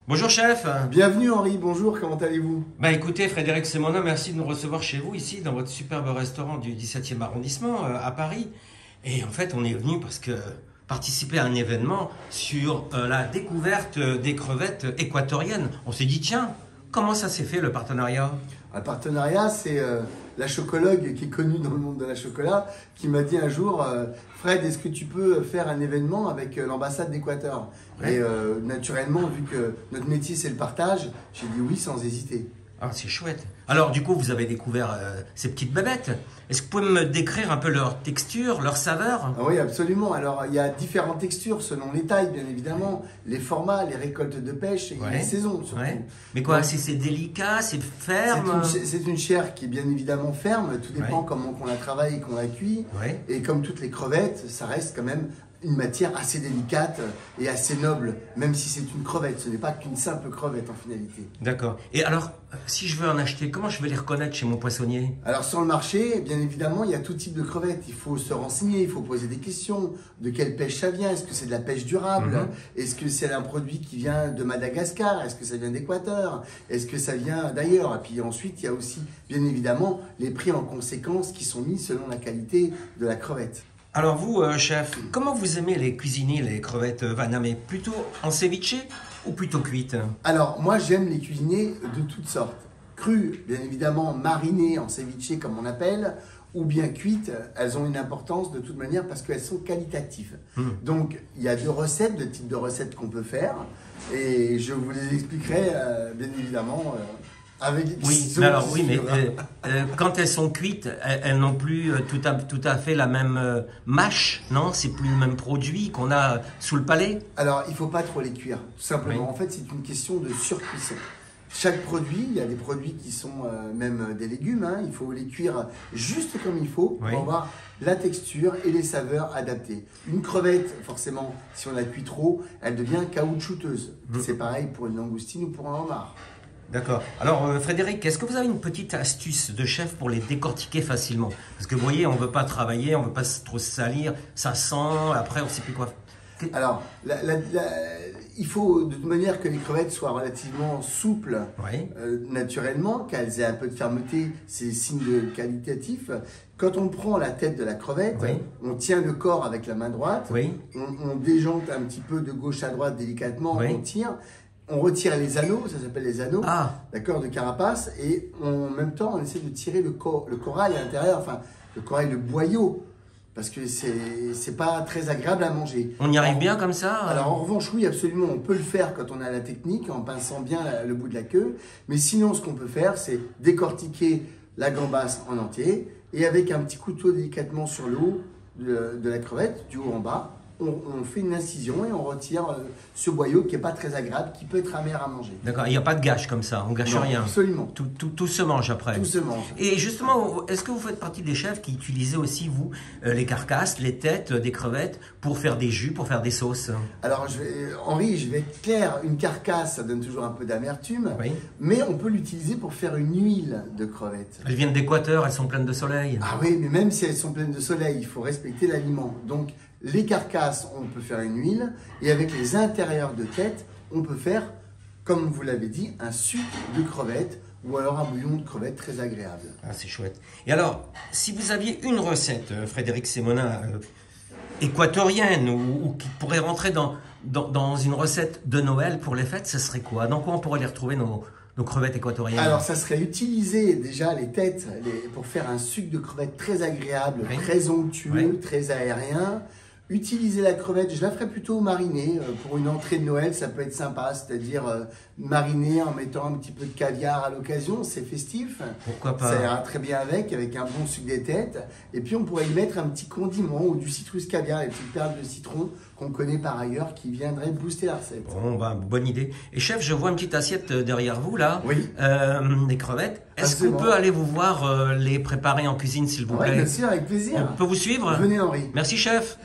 Bonjour chef. Bienvenue Henri, bonjour, comment allez-vous? Bah écoutez Frédéric, c'est mon nom, merci de nous recevoir chez vous ici dans votre superbe restaurant du 17e arrondissement à Paris. Et en fait on est venu parce que participer à un événement sur la découverte des crevettes équatoriennes. On s'est dit tiens, comment ça s'est fait le partenariat? Un partenariat, c'est la chocologue qui est connue dans le monde de la chocolat qui m'a dit un jour Fred, est-ce que tu peux faire un événement avec l'ambassade d'Équateur? Ouais. Et naturellement, vu que notre métier c'est le partage, j'ai dit oui sans hésiter. Ah, c'est chouette. Alors, du coup, vous avez découvert ces petites bébêtes. Est-ce que vous pouvez me décrire un peu leur texture, leur saveur? Ah oui, absolument. Alors, il y a différentes textures selon les tailles, bien évidemment, les formats, les récoltes de pêche et les saisons surtout. Ouais. Mais quoi, Donc, c'est délicat, c'est ferme? c'est une chair qui est bien évidemment ferme, tout dépend comment on la travaille et qu'on la cuit. Ouais. Et comme toutes les crevettes, ça reste quand même une matière assez délicate et assez noble, même si c'est une crevette. Ce n'est pas qu'une simple crevette en finalité. D'accord. Et alors, si je veux en acheter, comment je vais les reconnaître chez mon poissonnier? Alors sur le marché, bien évidemment, il y a tout type de crevettes. Il faut se renseigner, il faut poser des questions. De quelle pêche ça vient? Est-ce que c'est de la pêche durable? Est-ce que c'est un produit qui vient de Madagascar? Est-ce que ça vient d'Équateur? Est-ce que ça vient d'ailleurs? Et puis ensuite, il y a aussi, bien évidemment, les prix en conséquence qui sont mis selon la qualité de la crevette. Alors vous, chef, comment vous aimez les cuisiner, les crevettes Vaname? Plutôt en ceviche ou plutôt cuites? Alors, moi, j'aime les cuisiner de toutes sortes. Crues, bien évidemment, marinées en ceviche, comme on appelle, ou bien cuites, elles ont une importance de toute manière parce qu'elles sont qualitatives. Donc, il y a deux recettes, deux types de recettes qu'on peut faire, et je vous les expliquerai, bien évidemment, avec Oui, mais alors oui, mais quand elles sont cuites, elles n'ont plus tout à fait la même mâche, non? C'est plus le même produit qu'on a sous le palais? Alors, il ne faut pas trop les cuire, tout simplement. Oui. En fait, c'est une question de surcuisson. Chaque produit, il y a des produits qui sont même des légumes, hein, il faut les cuire juste comme il faut pour avoir la texture et les saveurs adaptées. Une crevette, forcément, si on la cuit trop, elle devient caoutchouteuse. C'est pareil pour une langoustine ou pour un homard. D'accord. Alors Frédéric, est-ce que vous avez une petite astuce de chef pour les décortiquer facilement? Parce que vous voyez, on ne veut pas travailler, on ne veut pas trop se salir, ça sent, après on ne sait plus quoi. Alors, il faut de toute manière que les crevettes soient relativement souples naturellement, qu'elles aient un peu de fermeté, c'est signe de qualitatif. Quand on prend la tête de la crevette, on tient le corps avec la main droite, on déjante un petit peu de gauche à droite délicatement, on tire. On retire les anneaux, ça s'appelle les anneaux, d'accord, de carapace, et en même temps, on essaie de tirer le corail à l'intérieur, enfin, le corail, le boyau, parce que c'est pas très agréable à manger. On y arrive bien comme ça? Alors en revanche, oui, absolument, on peut le faire quand on a la technique, en pinçant bien le bout de la queue, mais sinon, ce qu'on peut faire, c'est décortiquer la gambasse en entier, et avec un petit couteau délicatement sur le haut de la crevette, du haut en bas, on fait une incision et on retire ce boyau qui n'est pas très agréable, qui peut être amer à manger. D'accord, il n'y a pas de gâche comme ça, on gâche rien. Absolument. Tout se mange après. Tout se mange. Et justement, est-ce que vous faites partie des chefs qui utilisaient aussi, vous, les carcasses, les têtes des crevettes pour faire des jus, pour faire des sauces? Alors, Henri, je vais être clair, une carcasse, ça donne toujours un peu d'amertume, mais on peut l'utiliser pour faire une huile de crevettes. Elles viennent d'Équateur, elles sont pleines de soleil. Ah oui, mais même si elles sont pleines de soleil, il faut respecter l'aliment. Donc, les carcasses, on peut faire une huile, et avec les intérieurs de tête, on peut faire, comme vous l'avez dit, un sucre de crevettes ou alors un bouillon de crevettes très agréable. Ah, c'est chouette. Et alors, si vous aviez une recette, Frédéric Semonin, équatorienne ou qui pourrait rentrer dans une recette de Noël pour les fêtes, ce serait quoi? Dans quoi on pourrait les retrouver, nos crevettes équatoriennes? Alors, ça serait utiliser déjà les têtes pour faire un sucre de crevettes très agréable, très onctueux, très aérien. Utiliser la crevette, je la ferais plutôt marinée. Pour une entrée de Noël, ça peut être sympa, c'est-à-dire mariner en mettant un petit peu de caviar à l'occasion, c'est festif. Pourquoi pas? Ça ira très bien avec un bon sucre des têtes. Et puis on pourrait y mettre un petit condiment ou du citrus caviar, les petites perles de citron qu'on connaît par ailleurs qui viendraient booster la recette. Bon, bah, bonne idée. Et chef, je vois une petite assiette derrière vous là, des crevettes. Est-ce qu'on peut aller vous voir les préparer en cuisine s'il vous plaît? Oui, bien sûr, avec plaisir. On peut vous suivre? Venez Henri. Merci chef.